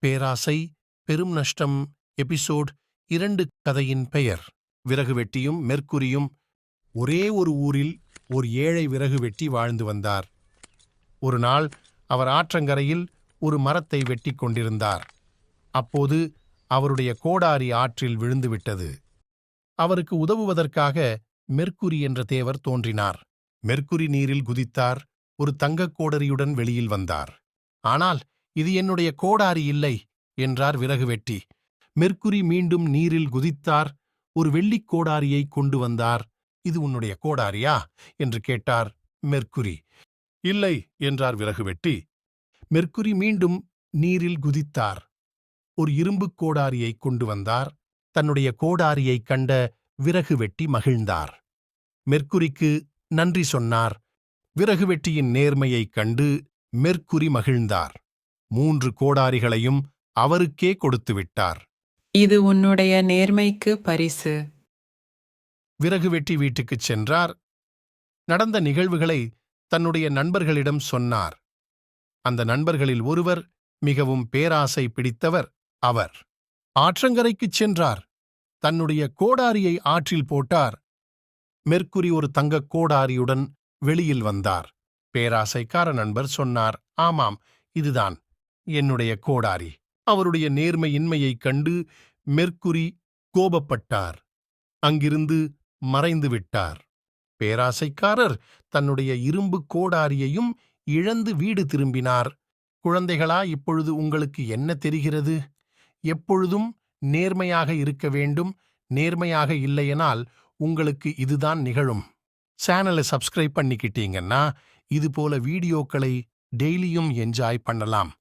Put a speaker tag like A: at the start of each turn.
A: பேராசை பெரும் நஷ்டம் எபிசோட் 2. கதையின் பெயர் விறகு வெட்டியும் மெர்க்குரியும். ஒரே ஒரு ஊரில் ஒரு ஏழை விறகு வெட்டி வாழ்ந்து வந்தார். ஒரு நாள் அவர் ஆற்றங்கரையில் ஒரு மரத்தை வெட்டி கொண்டிருந்தார். அப்போது அவருடைய கோடாரி ஆற்றில் விழுந்துவிட்டது. அவருக்கு உதவுவதற்காக மெர்க்குரி என்ற தேவர் தோன்றினார். மெர்க்குரி நீரில் குதித்தார். ஒரு தங்கக் கோடரியுடன் வெளியில் வந்தார். ஆனால் இது என்னுடைய கோடாரி இல்லை என்றார் விறகு வெட்டி. மெர்க்குரி மீண்டும் நீரில் குதித்தார். ஒரு வெள்ளிக் கோடாரியை கொண்டு வந்தார். இது உன்னுடைய கோடாரியா என்று கேட்டார் மெர்க்குரி. இல்லை என்றார் விறகு வெட்டி. மெர்க்குரி மீண்டும் நீரில் குதித்தார். ஒரு இரும்புக் கோடாரியை கொண்டு வந்தார். தன்னுடைய கோடாரியைக் கண்ட விறகு வெட்டி மகிழ்ந்தார். மெர்க்குரிக்கு நன்றி சொன்னார். விறகு வெட்டியின் நேர்மையைக் கண்டு மெர்க்குரி மகிழ்ந்தார். 3 கோடாரிகளையும் அவருக்கே கொடுத்துவிட்டார்.
B: இது உன்னுடைய நேர்மைக்கு பரிசு.
A: விறகு வெட்டி வீட்டுக்குச் சென்றார். நடந்த நிகழ்வுகளை தன்னுடைய நண்பர்களிடம் சொன்னார். அந்த நண்பர்களில் ஒருவர் மிகவும் பேராசை பிடித்தவர். அவர் ஆற்றங்கரைக்குச் சென்றார். தன்னுடைய கோடாரியை ஆற்றில் போட்டார். மெர்க்குரி ஒரு தங்கக் கோடாரியுடன் வெளியில் வந்தார். பேராசைக்கார நண்பர் சொன்னார், ஆமாம், இதுதான் என்னுடைய கோடாரி. அவருடைய நேர்மையின்மையைக் கண்டு மெர்க்குரி கோபப்பட்டார். அங்கிருந்து மறைந்து விட்டார். பேராசைக்காரர் தன்னுடைய இரும்பு கோடாரியையும் இழந்து வீடு திரும்பினார். குழந்தைகளா, இப்பொழுது உங்களுக்கு என்ன தெரிகிறது? எப்பொழுதும் நேர்மையாக இருக்க வேண்டும். நேர்மையாக இல்லையெனால் உங்களுக்கு இதுதான் நிகழும். சேனலை சப்ஸ்கிரைப் பண்ணிக்கிட்டீங்கன்னா இதுபோல வீடியோக்களை டெய்லியும் என்ஜாய் பண்ணலாம்.